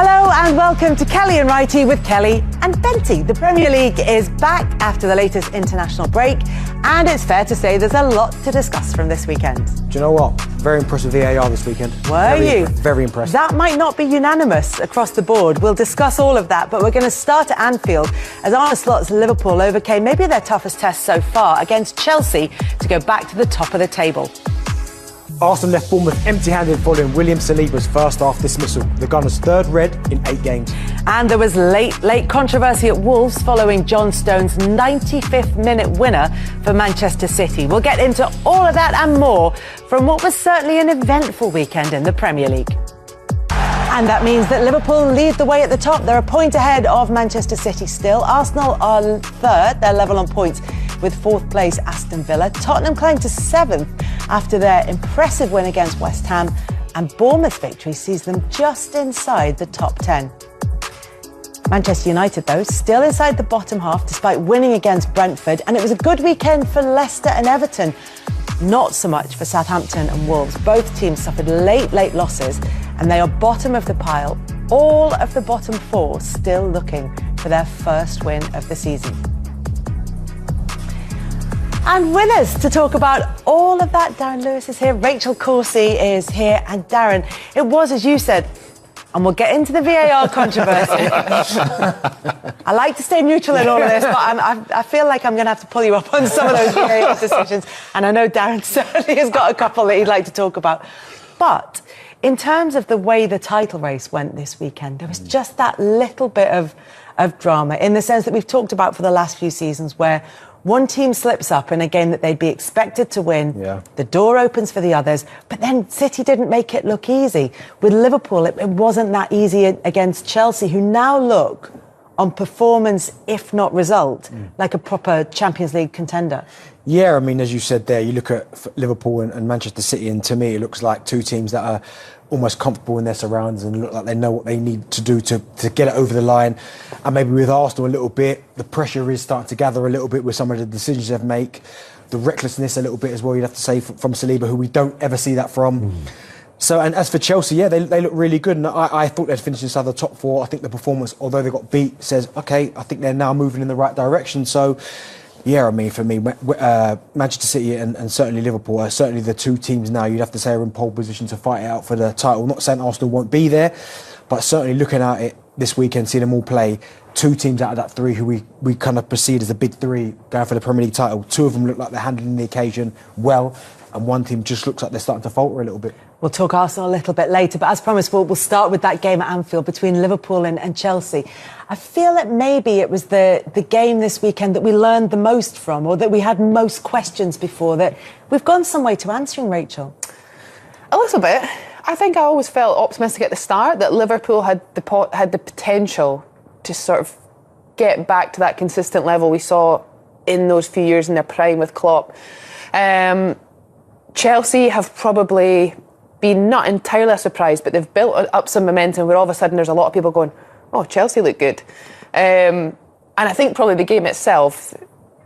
Hello and welcome to Kelly and Righty with Kelly and Benty. The Premier League is back after the latest international break, and it's fair to say there's a lot to discuss from this weekend. Do you know what? Very impressed with VAR this weekend. Were you? Very impressed. That might not be unanimous across the board. We'll discuss all of that, but we're going to start at Anfield as Arne Slot's Liverpool overcame maybe their toughest test so far against Chelsea to go back to the top of the table. Arsenal left Bournemouth empty-handed following William Saliba's first half dismissal. The Gunners' third red in 8 games. And there was late controversy at Wolves following John Stones' 95th minute winner for Manchester City. We'll get into all of that and more from what was certainly an eventful weekend in the Premier League. And that means that Liverpool lead the way at the top. They're a point ahead of Manchester City still. Arsenal are third. They're level on points with fourth place Aston Villa. Tottenham climb to seventh after their impressive win against West Ham. And Bournemouth's victory sees them just inside the top 10. Manchester United, though, still inside the bottom half despite winning against Brentford. And it was a good weekend for Leicester and Everton. Not so much for Southampton and Wolves. Both teams suffered late losses and they are bottom of the pile. All of the bottom four still looking for their first win of the season. And with us to talk about all of that, Darren Lewis is here, Rachel Coursey is here, and Darren, it was, as you said, and we'll get into the VAR controversy. I like to stay neutral in all of this, but I feel like I'm going to have to pull you up on some of those VAR decisions, and I know Darren certainly has got a couple that he'd like to talk about. But in terms of the way the title race went this weekend, there was just that little bit of drama, in the sense that we've talked about for the last few seasons, where one team slips up in a game that they'd be expected to win. Yeah. The door opens for the others, but then City didn't make it look easy. With Liverpool, it wasn't that easy against Chelsea, who now look on performance, if not result, like a proper Champions League contender. Yeah, I mean, as you said there, you look at Liverpool and Manchester City, and to me, it looks like two teams that are almost comfortable in their surroundings and look like they know what they need to do to get it over the line. And maybe with Arsenal a little bit, the pressure is starting to gather a little bit with some of the decisions they've made. The recklessness a little bit as well, you'd have to say, from Saliba, who we don't ever see that from. So, and as for Chelsea, yeah, they look really good. And I thought they'd finish inside the top four. I think the performance, although they got beat, says, OK, I think they're now moving in the right direction. So, yeah, I mean, for me, Manchester City and certainly Liverpool are certainly the two teams now you'd have to say are in pole position to fight it out for the title. Not saying Arsenal won't be there, but certainly looking at it this weekend, seeing them all play, two teams out of that three who we kind of perceive as the big three going for the Premier League title. Two of them look like they're handling the occasion well, and one team just looks like they're starting to falter a little bit. We'll talk Arsenal a little bit later, but as promised, we'll start with that game at Anfield between Liverpool and Chelsea. I feel that maybe it was the game this weekend that we learned the most from, or that we had most questions before, that we've gone some way to answering, Rachel. A little bit. I think I always felt optimistic at the start that Liverpool had the potential to sort of get back to that consistent level we saw in those few years in their prime with Klopp. Chelsea have probably been not entirely surprised, but they've built up some momentum where all of a sudden there's a lot of people going, oh, Chelsea look good. And I think probably the game itself,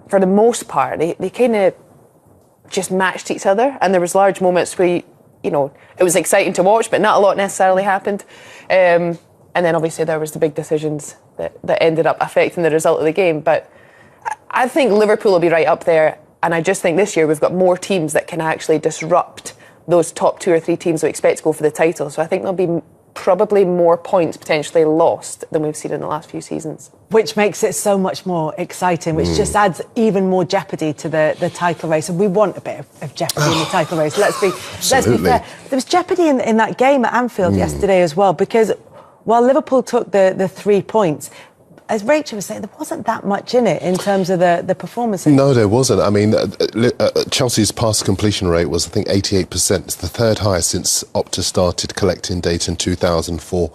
for the most part, they kind of just matched each other, and there was large moments where, you know, it was exciting to watch, but not a lot necessarily happened. And then obviously there was the big decisions that ended up affecting the result of the game. But I think Liverpool will be right up there, and I just think this year we've got more teams that can actually disrupt those top 2 or 3 teams we expect to go for the title. So I think there'll be probably more points potentially lost than we've seen in the last few seasons. Which makes it so much more exciting, which just adds even more jeopardy to the title race. And we want a bit of jeopardy in the title race. Let's be fair. There was jeopardy in that game at Anfield yesterday as well, because while Liverpool took the 3 points, as Rachel was saying, there wasn't that much in it in terms of the performance. No, there wasn't. I mean, Chelsea's pass completion rate was, I think, 88%. It's the third highest since Opta started collecting data in 2004.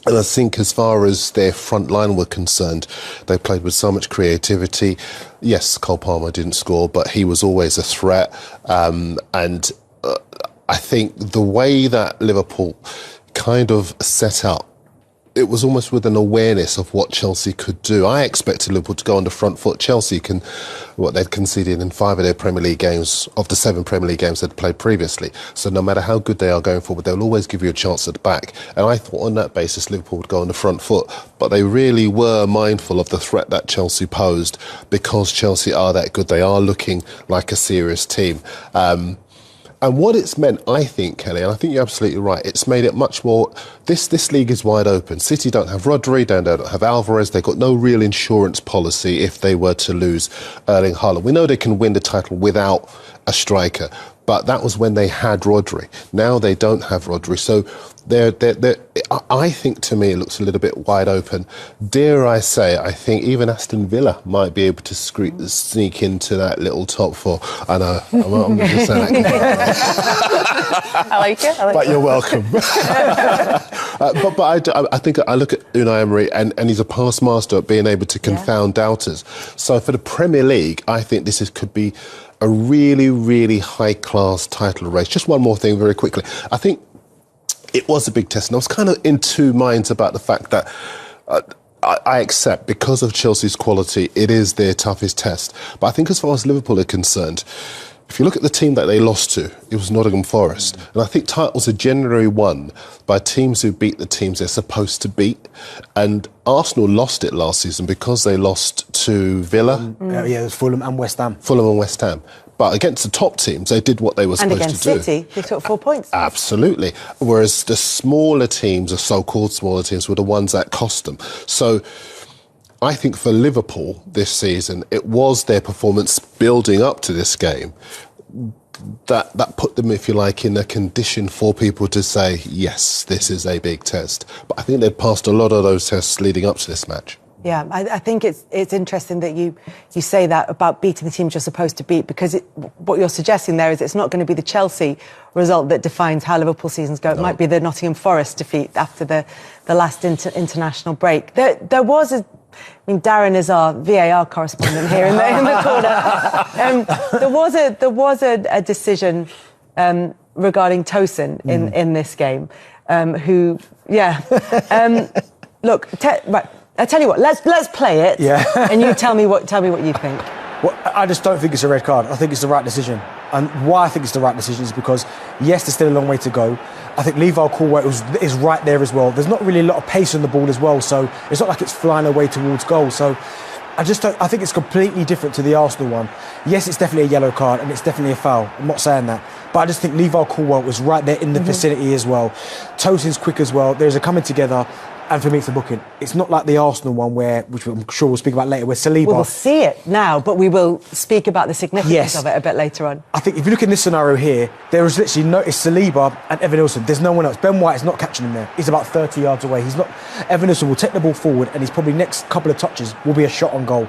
And I think as far as their front line were concerned, they played with so much creativity. Yes, Cole Palmer didn't score, but he was always a threat. And I think the way that Liverpool kind of set out it was almost with an awareness of what Chelsea could do. I expected Liverpool to go on the front foot. Chelsea they'd conceded in 5 of their Premier League games, of the 7 Premier League games they'd played previously. So no matter how good they are going forward, they'll always give you a chance at the back. And I thought on that basis Liverpool would go on the front foot. But they really were mindful of the threat that Chelsea posed, because Chelsea are that good. They are looking like a serious team. And what it's meant, I think, Kelly, and I think you're absolutely right, it's made it much more... This league is wide open. City don't have Rodri, they don't have Alvarez, they've got no real insurance policy if they were to lose Erling Haaland. We know they can win the title without a striker, but that was when they had Rodri. Now they don't have Rodri, so I think, to me, it looks a little bit wide open. Dare I say, I think even Aston Villa might be able to sneak into that little top 4. I know, I'm going to say that. I like it. But you're welcome. But I think I look at Unai Emery, and he's a past master at being able to confound doubters. So for the Premier League, I think could be a really, really high-class title race. Just one more thing very quickly. I think it was a big test, and I was kind of in two minds about the fact that I accept, because of Chelsea's quality, it is their toughest test. But I think as far as Liverpool are concerned, if you look at the team that they lost to, it was Nottingham Forest. And I think titles are generally won by teams who beat the teams they're supposed to beat. And Arsenal lost it last season because they lost to Villa. It was Fulham and West Ham. But against the top teams, they did what they were supposed to do. And against City, they took 4 points. Absolutely. Whereas the smaller teams, the so-called smaller teams, were the ones that cost them. So I think for Liverpool this season, it was their performance building up to this game that put them, if you like, in a condition for people to say, yes, this is a big test. But I think they'd passed a lot of those tests leading up to this match. Yeah, I think it's interesting that you say that about beating the teams you're supposed to beat, because what you're suggesting there is it's not going to be the Chelsea result that defines how Liverpool seasons go. It might be the Nottingham Forest defeat after the last international break. There was Darren is our VAR correspondent here in the corner. There was a decision regarding Tosin in this game. Look, right. I tell you what, let's play it, and you tell me what you think. Well, I just don't think it's a red card. I think it's the right decision. And why I think it's the right decision is because, yes, there's still a long way to go. I think Levi Colwill is right there as well. There's not really a lot of pace on the ball as well, so it's not like it's flying away towards goal. So I think it's completely different to the Arsenal one. Yes, it's definitely a yellow card and it's definitely a foul. I'm not saying that. But I just think Levi Colwill was right there in the vicinity as well. Tosin's quick as well. There's a coming together. And for me, it's a booking. It's not like the Arsenal one, which I'm sure we'll speak about later, where Saliba... We'll see it now, but we will speak about the significance of it a bit later on. I think if you look in this scenario here, there is literally it's Saliba and Evan Nilsson. There's no one else. Ben White is not catching him there. He's about 30 yards away. Evan Nilsson will take the ball forward, and he's probably next couple of touches will be a shot on goal.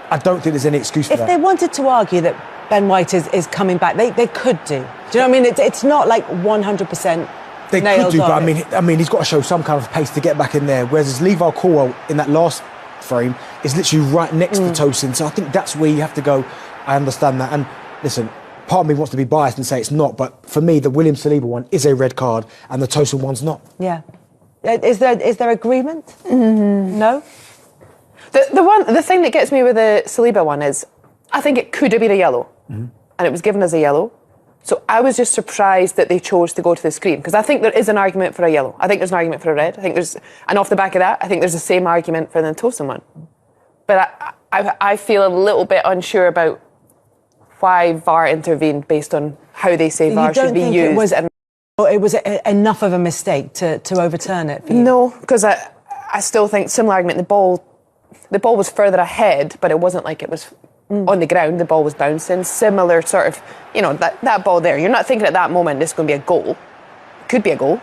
I don't think there's any excuse for that. If they wanted to argue that Ben White is coming back, they could do. Do you know what I mean? It's not like 100%... They could do, but I mean, he's got to show some kind of pace to get back in there. Whereas Levi Colwill in that last frame is literally right next to Tosin. So I think that's where you have to go. I understand that. And listen, part of me wants to be biased and say it's not, but for me, the William Saliba one is a red card, and the Tosin one's not. Yeah. Is there agreement? Mm-hmm. No. The thing that gets me with the Saliba one is, I think it could have been a yellow, and it was given as a yellow. So I was just surprised that they chose to go to the screen, because I think there is an argument for a yellow. I think there's an argument for a red. And off the back of that, I think there's the same argument for the Tosin one. But I feel a little bit unsure about why VAR intervened based on how they say VAR should be used. It was enough of a mistake to overturn it for you? No, because I still think, similar argument, the ball was further ahead, but it wasn't like it was on the ground, the ball was bouncing. Similar sort of, that ball there. You're not thinking at that moment this is going to be a goal. Could be a goal.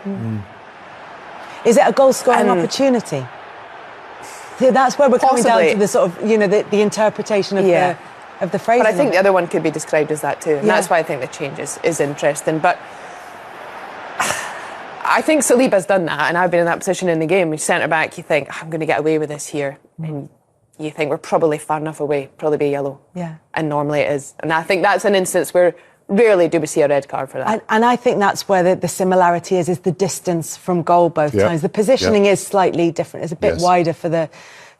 Is it a goal-scoring opportunity? That's where we're coming down to the sort of, the interpretation of the phrase. But I think the other one could be described as that too. And that's why I think the change is interesting. But I think Saliba's done that, and I've been in that position in the game. When centre-back, you think, I'm going to get away with this here. And you think we're probably far enough away, probably be yellow. Yeah. And normally it is. And I think that's an instance where rarely do we see a red card for that. And I think that's where the similarity is the distance from goal both times. The positioning is slightly different. It's a bit wider for the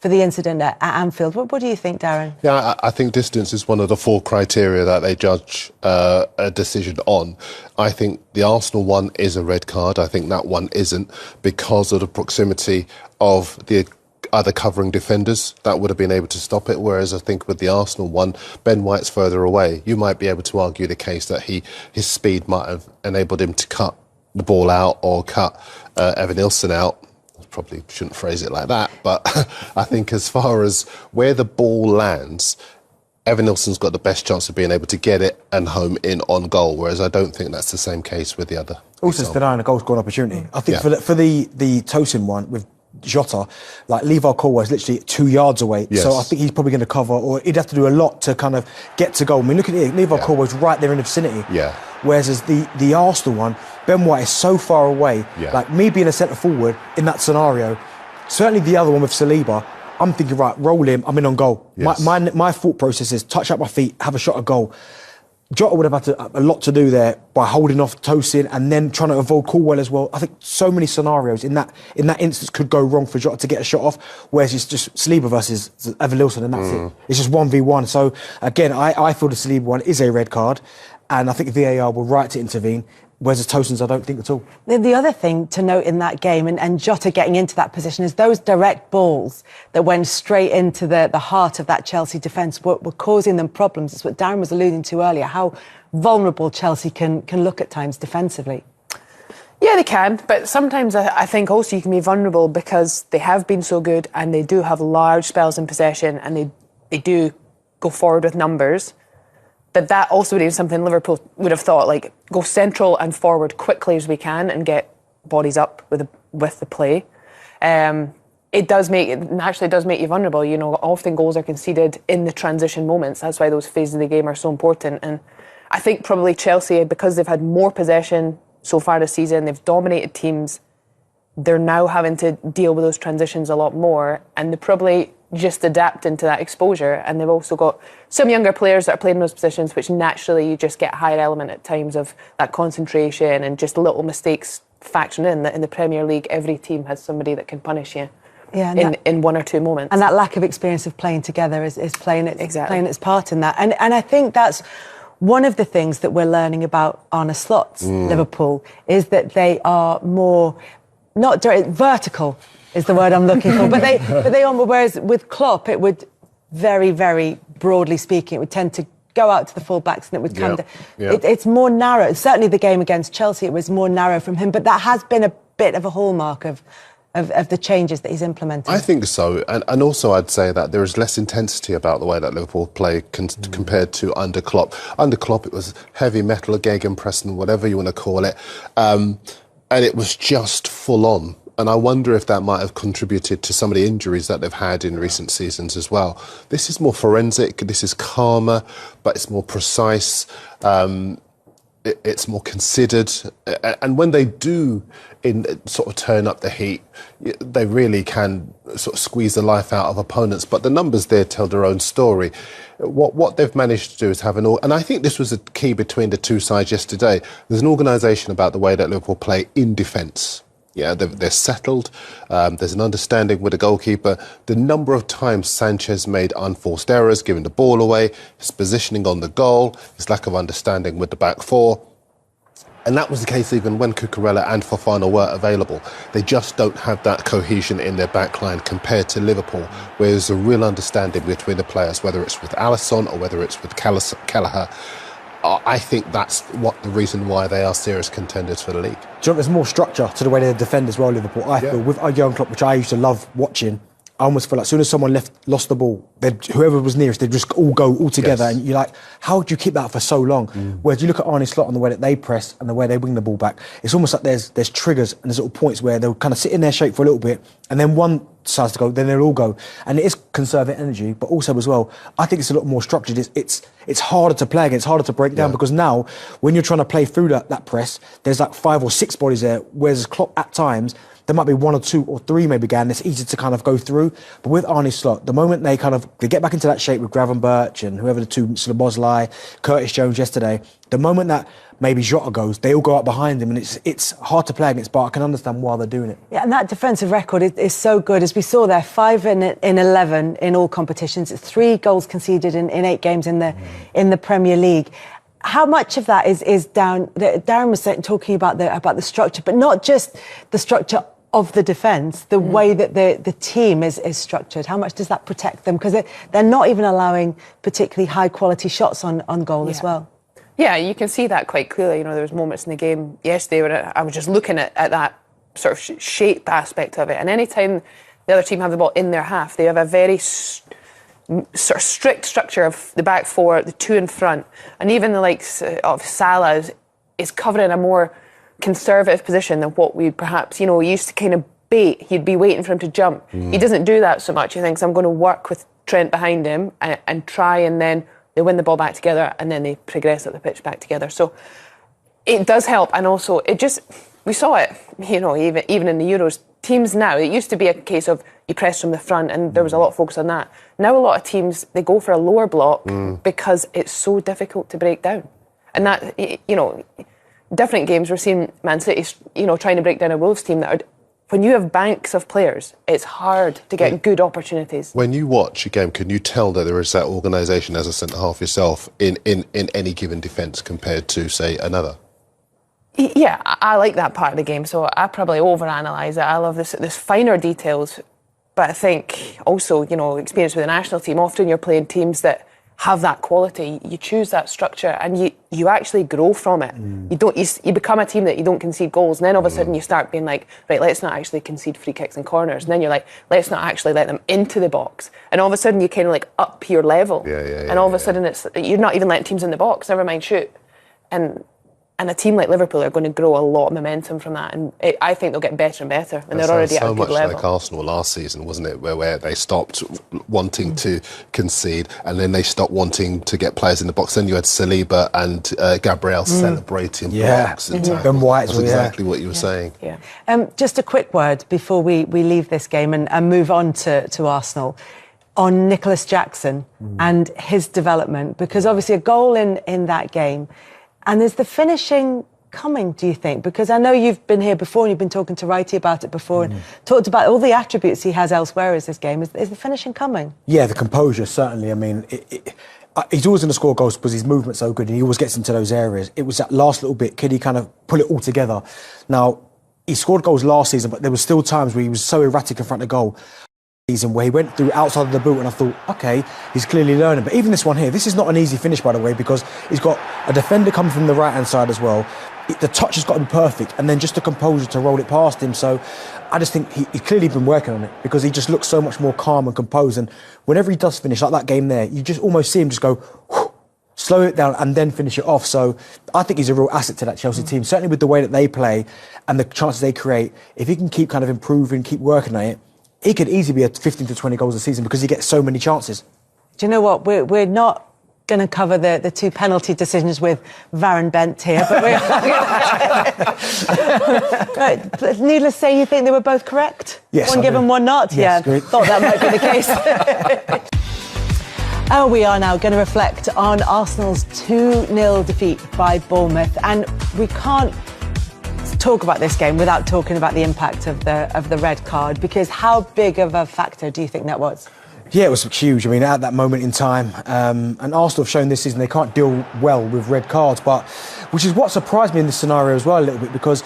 incident at Anfield. What do you think, Darren? Yeah, I think distance is one of the 4 criteria that they judge a decision on. I think the Arsenal one is a red card. I think that one isn't, because of the proximity of the other covering defenders that would have been able to stop it. Whereas I think with the Arsenal one, Ben White's further away. You might be able to argue the case that his speed might have enabled him to cut the ball out or cut Evan Nilsson out. Probably shouldn't phrase it like that, but I think as far as where the ball lands, Evan Nilsson's got the best chance of being able to get it and home in on goal, whereas I don't think that's the same case with the other. Also, it's denying a goal-scoring opportunity. I think for the Tosin one with Jota, like Levi Colwell's literally 2 yards away, so I think he's probably going to cover, or he'd have to do a lot to kind of get to goal. I mean, look at it, Levi Colwell's right there in the vicinity. Whereas as the Arsenal one, Ben White is so far away. Like me being a centre forward in that scenario, certainly the other one with Saliba, I'm thinking, right, roll him, I'm in on goal. My thought process is touch up my feet, have a shot at goal. Jota would have had a lot to do there by holding off Tosin and then trying to avoid Colwell as well. I think so many scenarios in that instance could go wrong for Jota to get a shot off, whereas it's just Saliba versus Evan Nilsson and that's it. It's just 1v1. So again, I feel the Saliba one is a red card, and I think VAR will right to intervene. Whereas Tosin's, I don't think at all. The other thing to note in that game, and Jota getting into that position, is those direct balls that went straight into the heart of that Chelsea defence were causing them problems. It's what Darren was alluding to earlier, how vulnerable Chelsea can look at times defensively. Yeah, they can, but sometimes I think also you can be vulnerable because they have been so good and they do have large spells in possession and they do go forward with numbers. That also would be something Liverpool would have thought, like, go central and forward quickly as we can and get bodies up with the play. It naturally does make you vulnerable. You know, often goals are conceded in the transition moments. That's why those phases of the game are so important. And I think probably Chelsea, because they've had more possession so far this season, they've dominated teams, they're now having to deal with those transitions a lot more, and they're probably just adapting to that exposure. And they've also got some younger players that are playing in those positions, which naturally you just get a higher element at times of that concentration and just little mistakes factoring in. That in the Premier League, every team has somebody that can punish you in 1 or 2 moments. And that lack of experience of playing together is playing its part in that. And I think that's one of the things that we're learning about Arne Slot's Liverpool, is that they are more, not direct, vertical is the word I'm looking for, but they are more, whereas with Klopp it would very, very broadly speaking, it would tend to go out to the full-backs and it would kind of, it's more narrow. Certainly the game against Chelsea, it was more narrow from him, but that has been a bit of a hallmark of the changes that he's implemented. I think so, and also I'd say that there is less intensity about the way that Liverpool play compared to under Klopp. Under Klopp it was heavy metal, gegenpressing, whatever you want to call it, and it was just full on. And I wonder if that might have contributed to some of the injuries that they've had in recent seasons as well. This is more forensic, this is calmer, but it's more precise, it's more considered. And when they do sort of turn up the heat, they really can sort of squeeze the life out of opponents. But the numbers there tell their own story. What they've managed to do is have and I think this was a key between the two sides yesterday. There's an organisation about the way that Liverpool play in defence. Yeah, they're settled. There's an understanding with the goalkeeper. The number of times Sanchez made unforced errors, giving the ball away, his positioning on the goal, his lack of understanding with the back four. And that was the case even when Cucurella and Fofana were available. They just don't have that cohesion in their backline compared to Liverpool, where there's a real understanding between the players, whether it's with Alisson or whether it's with Kelleher. I think that's the reason why they are serious contenders for the league. Do you know, there's more structure to the way they defend as well, Liverpool. I feel with Jurgen Klopp, which I used to love watching, I almost feel like as soon as someone lost the ball, whoever was nearest, they'd just all go all together. And you're like, how do you keep that for so long? Whereas you look at Arne Slot and the way that they press and the way they wing the ball back, it's almost like there's triggers and there's little points where they'll kind of sit in their shape for a little bit, and then one decides to go, then they'll all go. And it is conserving energy, but also as well, I think it's a lot more structured. It's harder to play against, harder to break down, because now when you're trying to play through that press, there's like 5 or 6 bodies there, whereas Klopp at times there might be 1 or 2 or 3 maybe going, it's easy to kind of go through. But with Arne Slot, the moment they get back into that shape with Gravenberch and whoever the two, Szoboszlai, Curtis Jones yesterday, the moment that maybe Jota goes, they all go up behind him, and it's hard to play against, but I can understand why they're doing it. Yeah, and that defensive record is so good. As we saw there, 5 in 11 in all competitions. It's 3 goals conceded in 8 games in the Premier League. How much of that is down? Darren was talking about the structure, but not just the structure of the defence, the way that the team is structured. How much does that protect them? Because they're not even allowing particularly high quality shots on goal as well. Yeah, you can see that quite clearly. You know, there was moments in the game yesterday where I was just looking at that sort of shape aspect of it. And any time the other team have the ball in their half, they have a very sort of strict structure of the back 4, the 2 in front, and even the likes of Salah is covering a more conservative position than what we perhaps, used to kind of bait. He'd be waiting for him to jump. He doesn't do that so much. He thinks, I'm going to work with Trent behind him and try, and then they win the ball back together, and then they progress up the pitch back together. So it does help, and also we saw it, even in the Euros. Teams now, it used to be a case of you press from the front, and there was a lot of focus on that. Now a lot of teams, they go for a lower block because it's so difficult to break down. And that, different games, we're seeing Man City, trying to break down a Wolves team that are, when you have banks of players, it's hard to get good opportunities. When you watch a game, can you tell that there is that organisation as a centre-half yourself in any given defence compared to, say, another? Yeah, I like that part of the game, so I probably overanalyse it. I love this finer details, but I think also, experience with the national team, often you're playing teams that have that quality. You choose that structure and you actually grow from it. You become a team that you don't concede goals, and then all of a sudden you start being like, right, let's not actually concede free kicks and corners, and then you're like, let's not actually let them into the box, and all of a sudden you kind of like up your level, and all of a sudden you're not even letting teams in the box, never mind shoot, and a team like Liverpool are going to grow a lot of momentum from that, and I think they'll get better and better, and they're already at a good level. So much like Arsenal last season, wasn't it, where they stopped wanting to concede, and then they stopped wanting to get players in the box. Then you had Saliba and Gabriel celebrating blocks. And Ben White. That's exactly what you were saying. Yeah. Just a quick word before we leave this game and move on to Arsenal, on Nicholas Jackson and his development, because obviously a goal in that game. And is the finishing coming, do you think? Because I know you've been here before and you've been talking to Righty about it before and talked about all the attributes he has elsewhere as this game. Is the finishing coming? Yeah, the composure, certainly. I mean, he's always going to score goals because his movement's so good and he always gets into those areas. It was that last little bit, could he kind of pull it all together? Now, he scored goals last season, but there were still times where he was so erratic in front of goal. Where he went through outside of the boot, and I thought, okay, he's clearly learning. But even this one here, this is not an easy finish, by the way, because he's got a defender coming from the right-hand side as well. The touch has got to be perfect, and then just the composure to roll it past him. So I just think he's clearly been working on it, because he just looks so much more calm and composed. And whenever he does finish, like that game there, you just almost see him just go, whoosh, slow it down and then finish it off. So I think he's a real asset to that Chelsea team, certainly with the way that they play and the chances they create. If he can keep kind of improving, keep working on it, he could easily be at 15 to 20 goals a season because he gets so many chances. Do you know what? We're not going to cover the 2 penalty decisions with Varane Bent here, but but needless to say, you think they were both correct? Yes. One given, one not? Yes, yeah, thought that might be the case. And we are now going to reflect on Arsenal's 2-0 defeat by Bournemouth, and we can't talk about this game without talking about the impact of the red card, because how big of a factor do you think that was? Yeah, it was huge. I mean, at that moment in time, and Arsenal have shown this season they can't deal well with red cards, but which is what surprised me in this scenario as well a little bit, because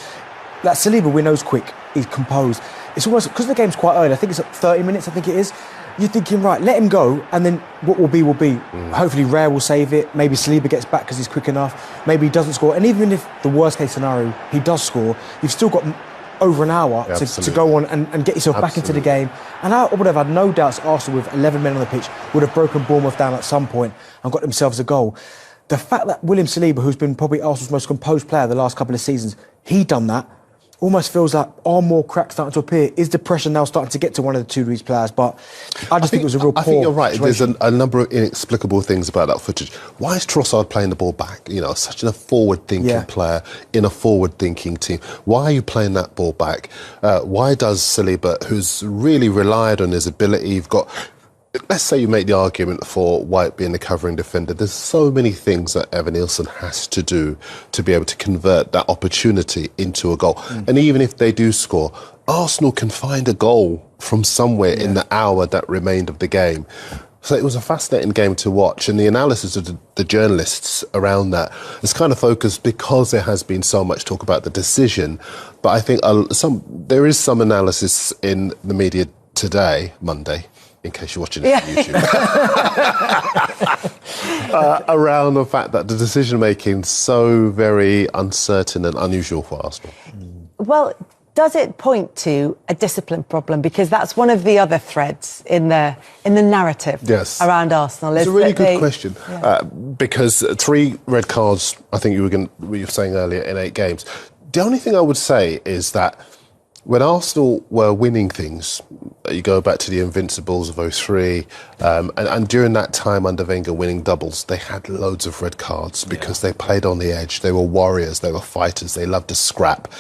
that Saliba, we know's quick, he's composed. It's almost, because the game's quite early, I think it's at 30 minutes, I think it is. You're thinking, right, let him go, and then what will be will be. Hopefully Rare will save it, maybe Saliba gets back because he's quick enough, maybe he doesn't score, and even if the worst case scenario, he does score, you've still got over an hour to go on and get yourself back into the game. And I would have had no doubts Arsenal, with 11 men on the pitch, would have broken Bournemouth down at some point and got themselves a goal. The fact that William Saliba, who's been probably Arsenal's most composed player the last couple of seasons, he done that, almost feels like are more cracks starting to appear? Is the pressure now starting to get to one of the two of these players? But I just think it was a real poor I think you're right. situation. There's a number of inexplicable things about that footage. Why is Trossard playing the ball back? You know, such a forward-thinking player in a forward-thinking team. Why are you playing that ball back? Why does Saliba, who's really relied on his ability, you've got... Let's say you make the argument for White being the covering defender. There's so many things that Evan Nielsen has to do to be able to convert that opportunity into a goal. And even if they do score, Arsenal can find a goal from somewhere in the hour that remained of the game. So it was a fascinating game to watch, and the analysis of the journalists around that is kind of focused because there has been so much talk about the decision. But I think there is some analysis in the media today, Monday, in case you're watching it on YouTube, around the fact that the decision-making is so very uncertain and unusual for Arsenal. Well, does it point to a discipline problem? Because that's one of the other threads in the narrative around Arsenal. It's a really good question, because 3 red cards, I think you were saying earlier, in 8 games. The only thing I would say is that when Arsenal were winning things, you go back to the Invincibles of 03, and during that time under Wenger winning doubles, they had loads of red cards because they played on the edge. They were warriors, they were fighters, they loved to scrap.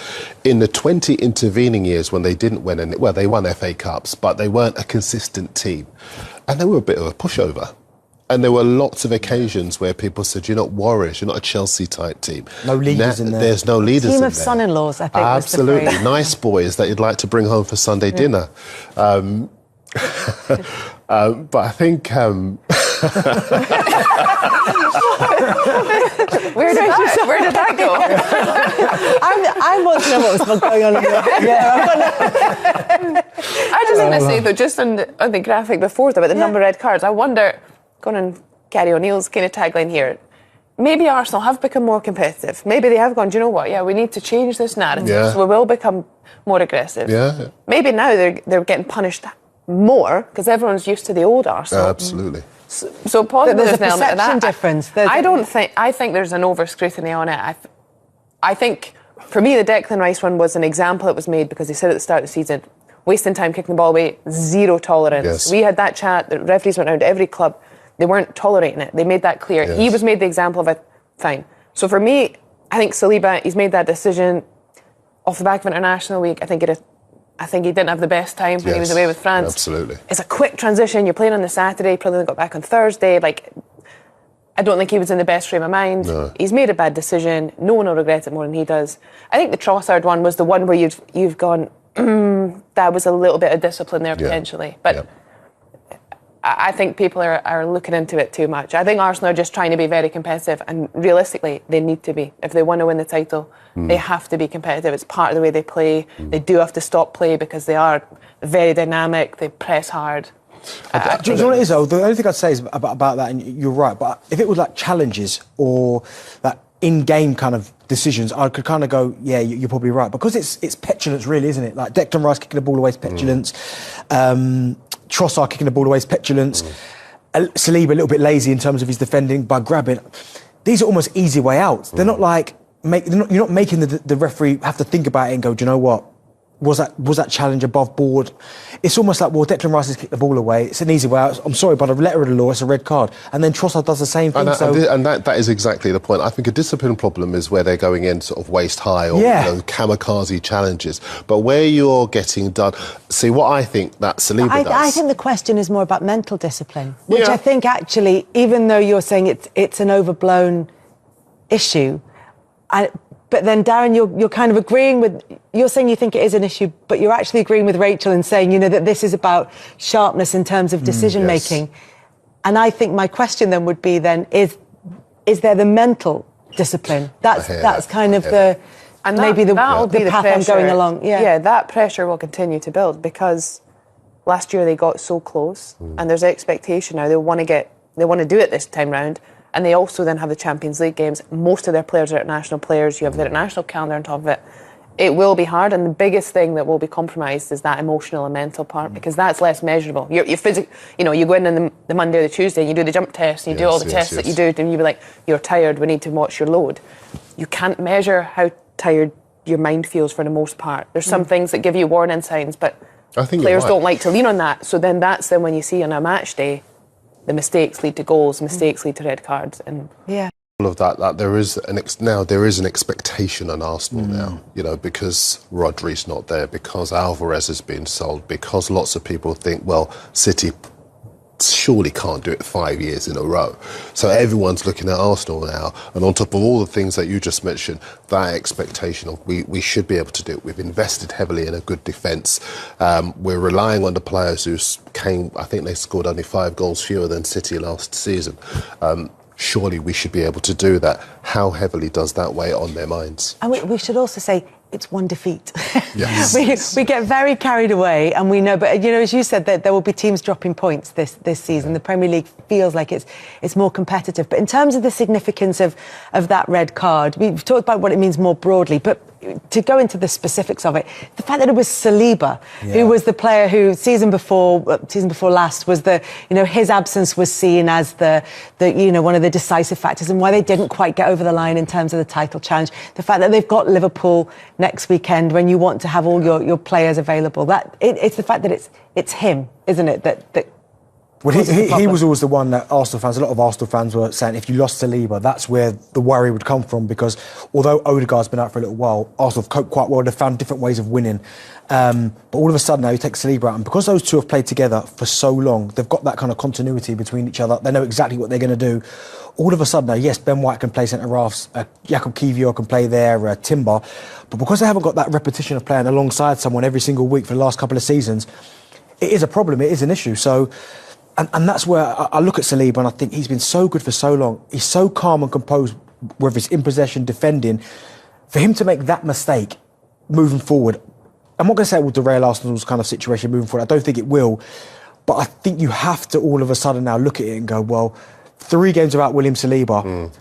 In the 20 intervening years when they didn't win any, well, they won FA Cups, but they weren't a consistent team. And they were a bit of a pushover. And there were lots of occasions where people said, you're not Warriors, you're not a Chelsea-type team. No leaders in there. There's no leaders in there. Team of son-in-laws, I think. Absolutely. Nice boys that you'd like to bring home for Sunday dinner. But I think... Where did that go? I want to know what was going on in your I just want to say, though, just on the graphic before, about the number of red cards, I wonder, going on Gary O'Neill's kind of tagline here, maybe Arsenal have become more competitive. Maybe they have gone, do you know what, we need to change this narrative, so we will become more aggressive. Maybe now they're getting punished more because everyone's used to the old Arsenal. Absolutely. So positive there's a element of perception that. difference. I think there's an over scrutiny on it. I think for me the Declan Rice one was an example that was made because they said at the start of the season, wasting time kicking the ball away, zero tolerance. We had that chat, the referees went around to every club, they weren't tolerating it. They made that clear. He was made the example of it, fine. So for me, I think Saliba, he's made that decision off the back of international week. I think he didn't have the best time when he was away with France. Absolutely. It's a quick transition. You're playing on the Saturday, probably got back on Thursday. I don't think he was in the best frame of mind. No. He's made a bad decision. No one will regret it more than he does. I think the Trossard one was the one where you've gone, that was a little bit of discipline there potentially. But I think people are looking into it too much. I think Arsenal are just trying to be very competitive, and realistically, they need to be. If they want to win the title, they have to be competitive. It's part of the way they play. They do have to stop play because they are very dynamic. They press hard. Do you know what it is, though? The only thing I'd say is about that, and you're right, but if it was like challenges or that in-game kind of decisions, I could kind of go, yeah, you're probably right. Because it's petulance, really, isn't it? Like Declan Rice kicking the ball away is petulance. Trossard kicking the ball away is petulance. Saliba a little bit lazy in terms of his defending by grabbing. These are almost easy way outs. They're not like... you're not making the referee have to think about it and go, do you know what? Was that challenge above board? It's almost like, well, Declan Rice has kicked the ball away. It's an easy way out. I'm sorry, but a letter of the law, it's a red card. And then Trossard does the same thing. And that is exactly the point. I think a discipline problem is where they're going in sort of waist high or kamikaze challenges. But where you're getting done... See, what I think that Saliba does... I think the question is more about mental discipline, which I think actually, even though you're saying it's an overblown issue... But then, Darren, you're kind of agreeing with... You're saying you think it is an issue, but you're actually agreeing with Rachel and saying, that this is about sharpness in terms of decision-making. And I think my question then would be then, is there the mental discipline? That's kind of the... And maybe the path I'm going along. Yeah, that pressure will continue to build because last year they got so close and there's expectation now. They want to do it this time round. And they also then have the Champions League games. Most of their players are international players. You have the international calendar on top of it. It will be hard, and the biggest thing that will be compromised is that emotional and mental part because that's less measurable. You're you go in on the Monday or the Tuesday, and you do the jump test, and you do all the tests that you do, and you be like, you're tired, we need to watch your load. You can't measure how tired your minefields for the most part. There's some things that give you warning signs, but I think players you're right. don't like to lean on that. So then that's when you see on a match day, the mistakes lead to goals, mistakes lead to red cards, and Yeah. All of that there is an expectation on Arsenal now, because Rodri's not there, because Alvarez has been sold, because lots of people think, well, City surely can't do it 5 years in a row. So everyone's looking at Arsenal now, and on top of all the things that you just mentioned, that expectation of we should be able to do it. We've invested heavily in a good defence. We're relying on the players who came, I think they scored only 5 goals fewer than City last season. Surely we should be able to do that. How heavily does that weigh on their minds? And we should also say it's one defeat. Yes. we get very carried away, and we know, but as you said, that there will be teams dropping points this season. The Premier League feels like it's more competitive. But in terms of the significance of that red card, we've talked about what it means more broadly, but to go into the specifics of it, the fact that it was Saliba who was the player who season before last was his absence was seen as the one of the decisive factors and why they didn't quite get over the line in terms of the title challenge. The fact that they've got Liverpool next weekend when you want to have all your players available. It's the fact that it's him, isn't it? That Well, he was always the one that a lot of Arsenal fans were saying, if you lost Saliba, that's where the worry would come from, because although Odegaard's been out for a little while, Arsenal have coped quite well. They've found different ways of winning. But all of a sudden now you take Saliba out, and because those two have played together for so long, they've got that kind of continuity between each other. They know exactly what they're going to do. All of a sudden now, yes, Ben White can play centre-halves, Jakob Kiwior can play there, Timber. But because they haven't got that repetition of playing alongside someone every single week for the last couple of seasons, it is a problem, it is an issue. So... And that's where I look at Saliba and I think he's been so good for so long. He's so calm and composed, whether it's in possession, defending. For him to make that mistake moving forward, I'm not going to say it will derail Arsenal's kind of situation moving forward. I don't think it will. But I think you have to all of a sudden now look at it and go, well, 3 games without William Saliba.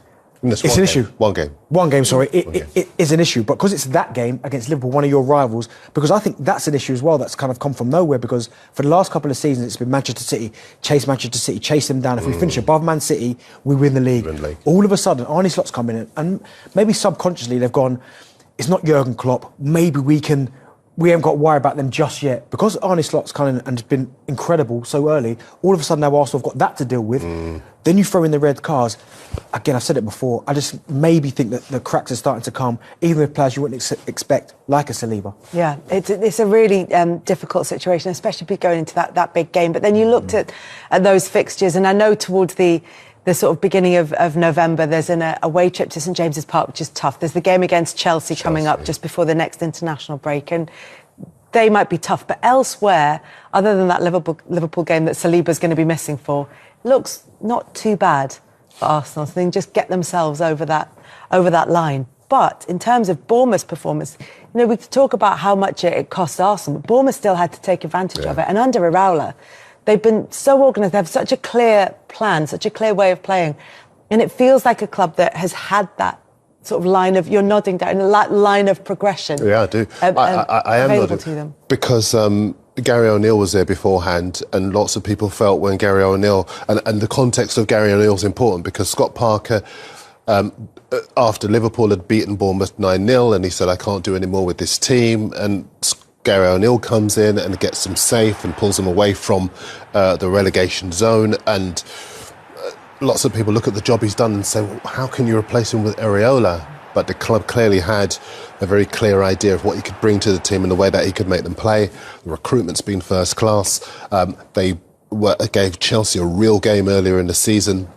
It's an issue. One game. It is an issue. But because it's that game against Liverpool, one of your rivals, because I think that's an issue as well that's kind of come from nowhere, because for the last couple of seasons it's been Manchester City, chase them down. If we finish above Man City, we win the league. All of a sudden, Arne Slot's coming in, and maybe subconsciously they've gone, it's not Jurgen Klopp, maybe we haven't got to worry about them just yet. Because Arne Slot's come in and has been incredible so early, all of a sudden now Arsenal have got that to deal with. Then you throw in the red cards. Again, I've said it before, I just maybe think that the cracks are starting to come, even with players you wouldn't expect, like a Saliba. Yeah, it's a really difficult situation, especially going into that big game. But then you looked at those fixtures, and I know towards the sort of beginning of November, there's an away trip to St James's Park, which is tough. There's the game against Chelsea coming up just before the next international break, and they might be tough. But elsewhere, other than that Liverpool game that Saliba's going to be missing for, looks not too bad for Arsenal. So they can just get themselves over that line. But in terms of Bournemouth's performance, we could talk about how much it cost Arsenal, but Bournemouth still had to take advantage of it. And under Iraola, they've been so organised. They have such a clear plan, such a clear way of playing. And it feels like a club that has had that sort of line of, you're nodding down, that line of progression. Yeah, I do. I am nodding to them. Because Gary O'Neill was there beforehand, and lots of people felt when Gary O'Neill, and the context of Gary O'Neill is important, because Scott Parker, after Liverpool had beaten Bournemouth 9-0, and he said, I can't do any more with this team, and Gary O'Neill comes in and gets them safe and pulls them away from the relegation zone, and lots of people look at the job he's done and say, well, how can you replace him with Areola? But the club clearly had a very clear idea of what he could bring to the team and the way that he could make them play. The recruitment's been first class. They gave Chelsea a real game earlier in the season,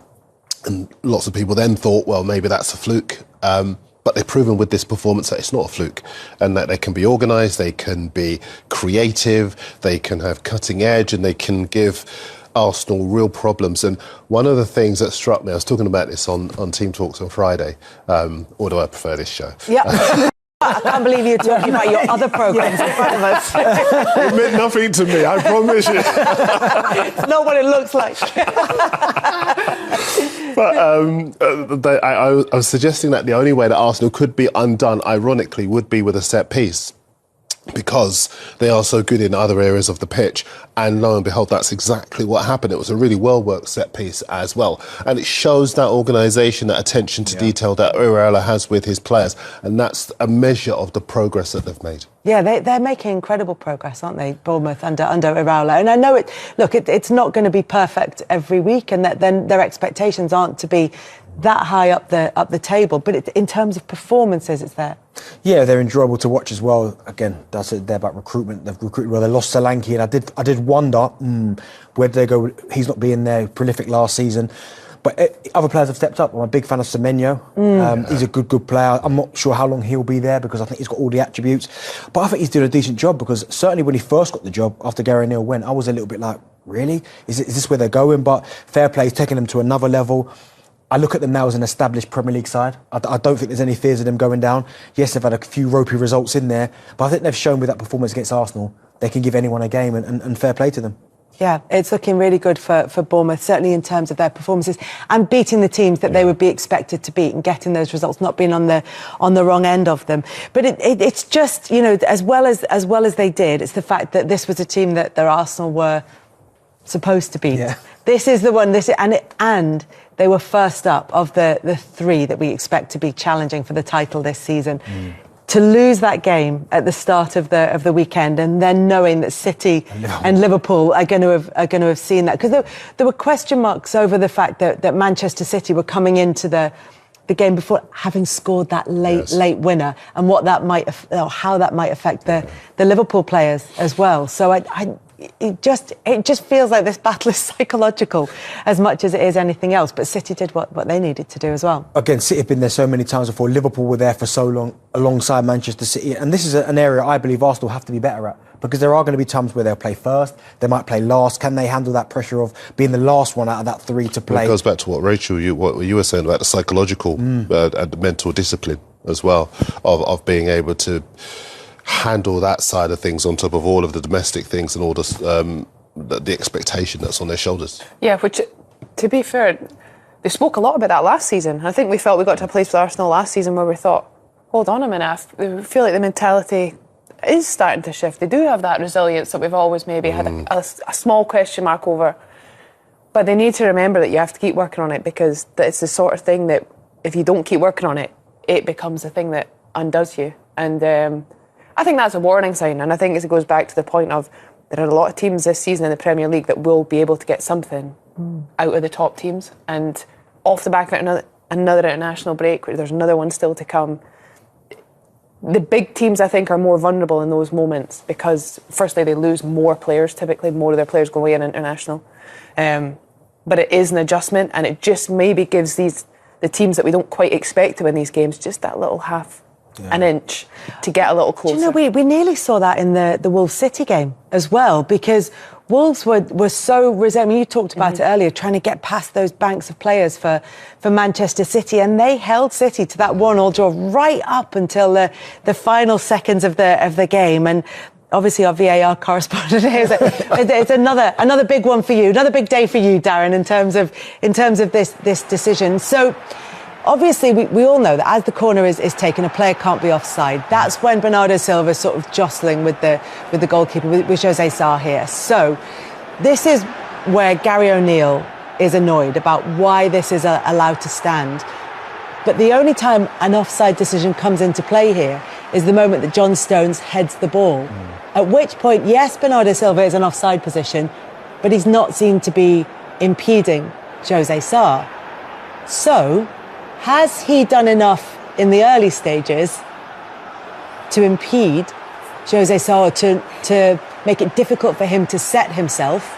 and lots of people then thought, well, maybe that's a fluke. But they've proven with this performance that it's not a fluke, and that they can be organised, they can be creative, they can have cutting edge, and they can give Arsenal real problems. And one of the things that struck me, I was talking about this on Team Talks on Friday, or do I prefer this show? Yeah. I can't believe you're talking about your other programmes in front of us. It meant nothing to me, I promise you. It's not what it looks like. But I was suggesting that the only way that Arsenal could be undone, ironically, would be with a set piece. because they are so good in other areas of the pitch. And lo and behold, that's exactly what happened. It was a really well-worked set piece as well. And it shows that organisation, that attention to detail that Iraola has with his players. And that's a measure of the progress that they've made. Yeah, they're making incredible progress, aren't they, Bournemouth, under Iraola? And I know it's not going to be perfect every week, and that then their expectations aren't to be that high up the table. But in terms of performances, it's there. Yeah, they're enjoyable to watch as well. Again, that's it there about recruitment. They've recruited well. They lost Solanke, and I did wonder where did they go. He's not being there prolific last season. But other players have stepped up. I'm a big fan of Semenyo. He's a good player. I'm not sure how long he'll be there because I think he's got all the attributes. But I think he's doing a decent job because certainly when he first got the job after Gary O'Neill went, I was a little bit like, really? Is this where they're going? But fair play, he's taking them to another level. I look at them now as an established Premier League side. I don't think there's any fears of them going down. Yes, they've had a few ropey results in there, but I think they've shown with that performance against Arsenal, they can give anyone a game and fair play to them. Yeah, it's looking really good for Bournemouth, certainly in terms of their performances and beating the teams that they would be expected to beat and getting those results, not being on the wrong end of them. But it's just, as well as they did, it's the fact that this was a team that their Arsenal were supposed to beat. Yeah. This is the one. And they were first up of the three that we expect to be challenging for the title this season. To lose that game at the start of the weekend, and then knowing that City and Liverpool are going to have seen that, because there were question marks over the fact that Manchester City were coming into the game before having scored that late winner, and what that might how that might affect the Liverpool players as well. So it just feels like this battle is psychological as much as it is anything else. But City did what they needed to do as well. Again, City have been there so many times before. Liverpool were there for so long alongside Manchester City. And this is an area I believe Arsenal have to be better at, because there are going to be times where they'll play first, they might play last. Can they handle that pressure of being the last one out of that three to play? Well, it goes back to what Rachel, what you were saying about the psychological and the mental discipline as well, of being able to handle that side of things on top of all of the domestic things and all the expectation that's on their shoulders. Yeah, which, to be fair, they spoke a lot about that last season. I think we felt we got to a place with Arsenal last season where we thought, hold on a minute, I feel like the mentality is starting to shift. They do have that resilience that we've always maybe had a small question mark over. But they need to remember that you have to keep working on it, because it's the sort of thing that if you don't keep working on it, it becomes the thing that undoes you. And I think that's a warning sign, and I think it goes back to the point of there are a lot of teams this season in the Premier League that will be able to get something out of the top teams, and off the back of another international break, where there's another one still to come. The big teams, I think, are more vulnerable in those moments because, firstly, they lose more players, typically more of their players go away in international. But it is an adjustment, and it just maybe gives the teams that we don't quite expect to win these games just that little half an inch to get a little closer. Do you know, we nearly saw that in the Wolves City game as well, because Wolves were so resilient. I mean, you talked about it earlier, trying to get past those banks of players for Manchester City, and they held City to that 1-1 draw right up until the final seconds of the game. And obviously our VAR correspondent is it's another big one for you, another big day for you, Darren, in terms of this decision. So obviously, we all know that as the corner is taken, a player can't be offside. That's when Bernardo Silva is sort of jostling with the goalkeeper, with Jose Sarr here. So this is where Gary O'Neill is annoyed about why this is allowed to stand. But the only time an offside decision comes into play here is the moment that John Stones heads the ball. At which point, yes, Bernardo Silva is in offside position, but he's not seen to be impeding Jose Sarr. So has he done enough in the early stages to impede Jose Sarr, to make it difficult for him to set himself?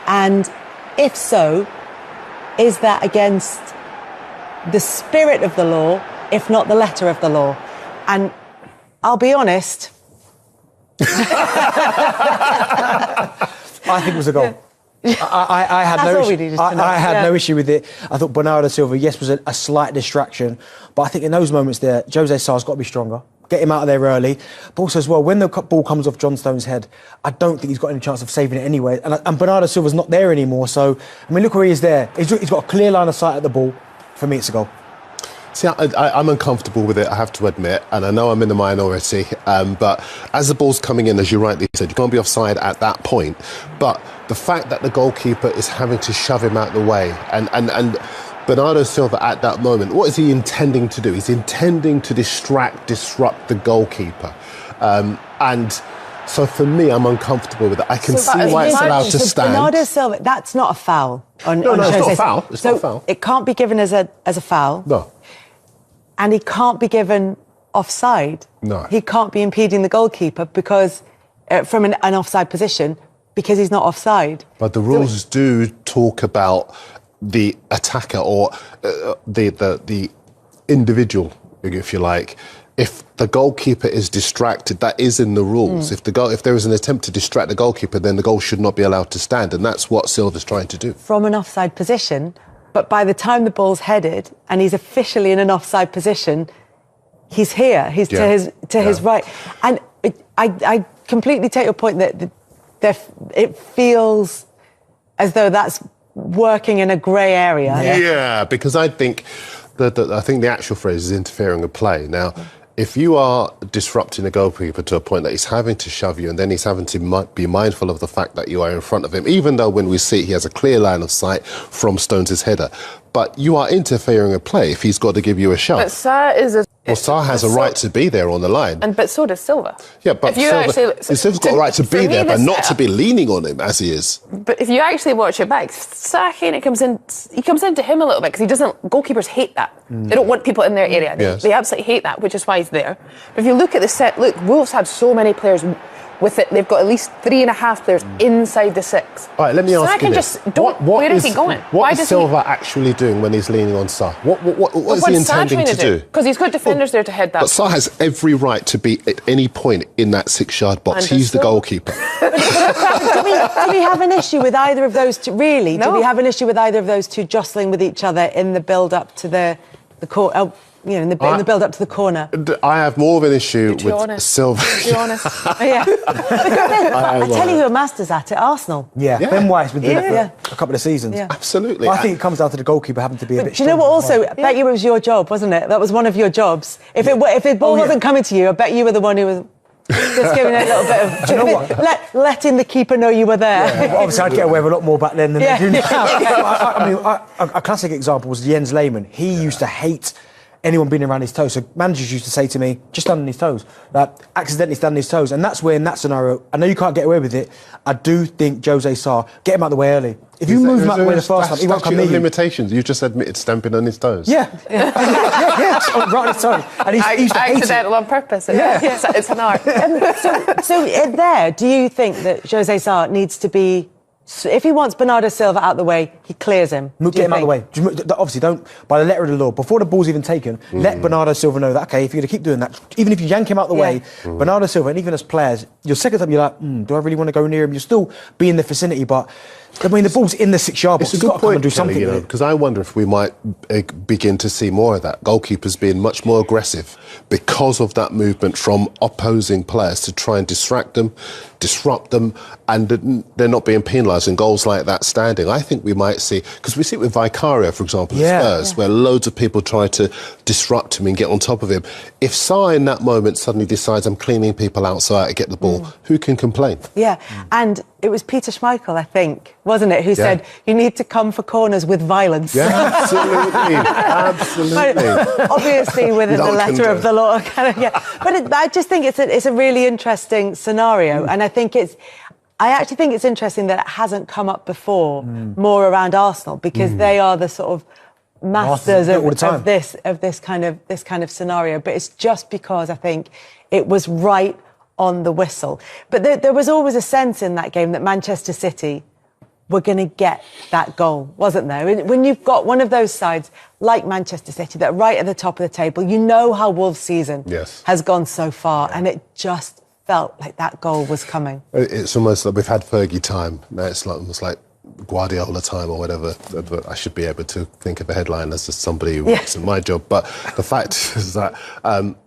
And if so, is that against the spirit of the law, if not the letter of the law? And I'll be honest, I think it was a goal. I had no issue with it. I thought Bernardo Silva, yes, was a slight distraction, but I think in those moments there, Jose Sarr's got to be stronger. Get him out of there early. But also as well, when the ball comes off John Stones' head, I don't think he's got any chance of saving it anyway. And Bernardo Silva's not there anymore. So, I mean, look where he is there. He's got a clear line of sight at the ball. For me, it's a goal. See, I'm uncomfortable with it, I have to admit, and I know I'm in the minority, but as the ball's coming in, as you rightly said, you can't be offside at that point. But the fact that the goalkeeper is having to shove him out the way, and Bernardo Silva at that moment, what is he intending to do? He's intending to disrupt the goalkeeper. And so for me, I'm uncomfortable with it. I can see why it's allowed to stand. Bernardo Silva, that's not a foul. No, it's not a foul. It's not a foul. It can't be given as a foul. No. And he can't be given offside. No. He can't be impeding the goalkeeper because from an offside position because he's not offside. But the rules do talk about the attacker or the individual, if you like. If the goalkeeper is distracted, that is in the rules. If there is an attempt to distract the goalkeeper, then the goal should not be allowed to stand, and that's what Silva's trying to do. From an offside position, but by the time the ball's headed and he's officially in an offside position, he's here. He's to his right, and I completely take your point that it feels as though that's working in a grey area. Yeah, because I think the actual phrase is interfering with play. Now, if you are disrupting a goalkeeper to a point that he's having to shove you and then he's having to be mindful of the fact that you are in front of him, even though when we see he has a clear line of sight from Stones' header, but you are interfering with play if he's got to give you a shove. But Sarr has a right to be there on the line. But so does Silva. Yeah, but Silva's got a right to be there, but not to be leaning on him as he is. But if you actually watch it back, Sarr kind of comes into him a little bit because goalkeepers hate that. They don't want people in their area. Yes. They absolutely hate that, which is why he's there. But if you look at the set, Wolves have so many players with it. They've got at least 3.5 players inside the 6. All right, let me ask you this. Where is he going? What is Silva actually doing when he's leaning on Sarr? What is he intending to do? Because he's got defenders there to head that. But Sarr has every right to be at any point in that 6-yard box. He's the goalkeeper. do we have an issue with either of those two? Really? No. Do we have an issue with either of those two jostling with each other in the build-up to the corner? In the build-up to the corner. I have more of an issue with Silva. To be honest. I tell you who are masters at it, Arsenal. Yeah. Ben White's been doing it for a couple of seasons. Yeah. Absolutely. But I think it comes down to the goalkeeper having to be a bit Do you know what also? I bet you it was your job, wasn't it? That was one of your jobs. If the ball wasn't coming to you, I bet you were the one who was just giving it a little bit of... Do you know what? Letting the keeper know you were there. Yeah, well, obviously, I'd get away with a lot more back then than they do now. I mean, a classic example was Jens Lehmann. He used to hate anyone being around his toes. So managers used to say to me, just stand on his toes. Accidentally stand on his toes. And that's where, in that scenario, I know you can't get away with it. I do think Jose Sarr, get him out of the way early. If you move him out of the way the first time, he won't come near you. Limitations. You just admitted stamping on his toes. Yeah. Right on his toes. And he used to hate accidental on purpose. It's an art. So there, do you think that Jose Sarr needs to be... If he wants Bernardo Silva out the way, he clears him. Get him out of the way. Obviously, don't, by the letter of the law, before the ball's even taken, let Bernardo Silva know that, OK, if you're going to keep doing that, even if you yank him out the way, Bernardo Silva, and even as players, your second time, you're like, do I really want to go near him? You'll still be in the vicinity, but... I mean, the ball's in the 6-yard box. It's a good point, do something, because I wonder if we might begin to see more of that. Goalkeepers being much more aggressive because of that movement from opposing players to try and distract them, disrupt them, and they're not being penalised in goals like that standing. I think we might see, because we see it with Vicario, for example, at Spurs, where loads of people try to disrupt him and get on top of him. If Sarr in that moment suddenly decides I'm cleaning people outside to get the ball, who can complain? Yeah, and it was Peter Schmeichel, I think, wasn't it, who said, you need to come for corners with violence. Yeah, absolutely. Absolutely. Obviously, within the letter of the law. But I just think it's a really interesting scenario. And I actually think it's interesting that it hasn't come up before more around Arsenal, because they are the sort of masters of this kind of scenario. But it's just because I think it was right on the whistle. But there was always a sense in that game that Manchester City were going to get that goal, wasn't there? When you've got one of those sides like Manchester City that are right at the top of the table, you know how Wolves' season has gone so far, and it just felt like that goal was coming. It's almost like we've had Fergie time. Now it's almost like Guardiola time or whatever. But I should be able to think of a headline as just somebody who works in my job. But the fact is that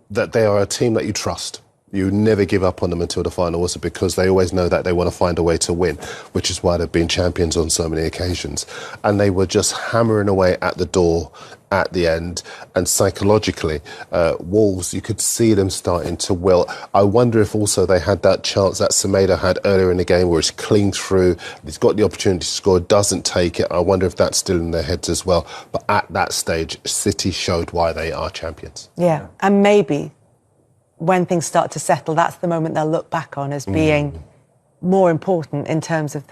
that they are a team that you trust. You never give up on them until the final whistle, because they always know that they want to find a way to win, which is why they've been champions on so many occasions. And they were just hammering away at the door at the end. And psychologically, Wolves, you could see them starting to wilt. I wonder if also they had that chance that Semedo had earlier in the game where he's clean through, he's got the opportunity to score, doesn't take it. I wonder if that's still in their heads as well. But at that stage, City showed why they are champions. Yeah, and maybe when things start to settle, that's the moment they'll look back on as being more important in terms of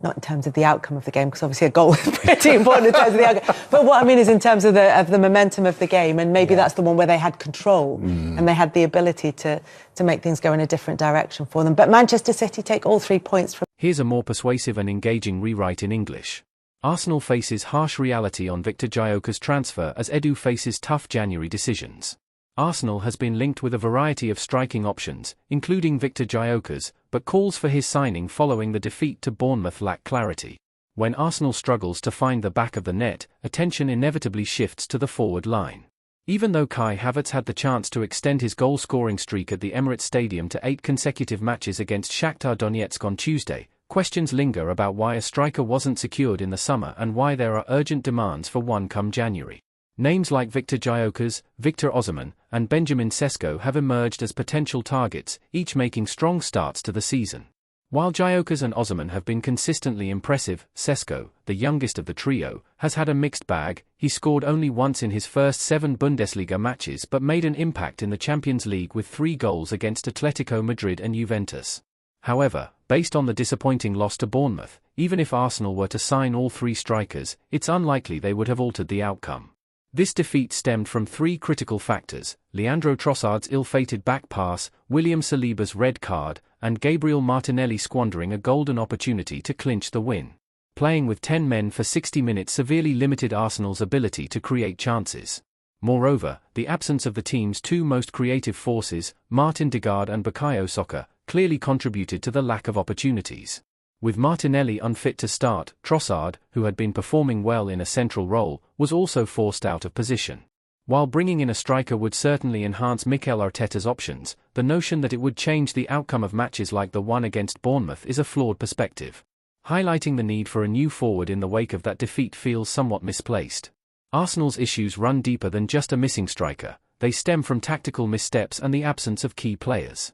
not in terms of the outcome of the game, because obviously a goal is pretty important in terms of the outcome. But what I mean is in terms of the momentum of the game, and maybe that's the one where they had control and they had the ability to make things go in a different direction for them. But Manchester City take all 3 points from... Here's a more persuasive and engaging rewrite in English. Arsenal faces harsh reality on Victor Gyoke's transfer as Edu faces tough January decisions. Arsenal has been linked with a variety of striking options, including Victor Gyoke's, but calls for his signing following the defeat to Bournemouth lack clarity. When Arsenal struggles to find the back of the net, attention inevitably shifts to the forward line. Even though Kai Havertz had the chance to extend his goal-scoring streak at the Emirates Stadium to 8 consecutive matches against Shakhtar Donetsk on Tuesday, questions linger about why a striker wasn't secured in the summer and why there are urgent demands for one come January. Names like Victor Gyoke's, Victor Osimhen, and Benjamin Sesko have emerged as potential targets, each making strong starts to the season. While Gyoke's and Osimhen have been consistently impressive, Sesko, the youngest of the trio, has had a mixed bag. He scored only once in his first 7 Bundesliga matches but made an impact in the Champions League with 3 goals against Atletico Madrid and Juventus. However, based on the disappointing loss to Bournemouth, even if Arsenal were to sign all 3 strikers, it's unlikely they would have altered the outcome. This defeat stemmed from 3 critical factors: Leandro Trossard's ill-fated back pass, William Saliba's red card, and Gabriel Martinelli squandering a golden opportunity to clinch the win. Playing with 10 men for 60 minutes severely limited Arsenal's ability to create chances. Moreover, the absence of the team's 2 most creative forces, Martin Degaard and Bukayo Saka, clearly contributed to the lack of opportunities. With Martinelli unfit to start, Trossard, who had been performing well in a central role, was also forced out of position. While bringing in a striker would certainly enhance Mikel Arteta's options, the notion that it would change the outcome of matches like the one against Bournemouth is a flawed perspective. Highlighting the need for a new forward in the wake of that defeat feels somewhat misplaced. Arsenal's issues run deeper than just a missing striker. They stem from tactical missteps and the absence of key players.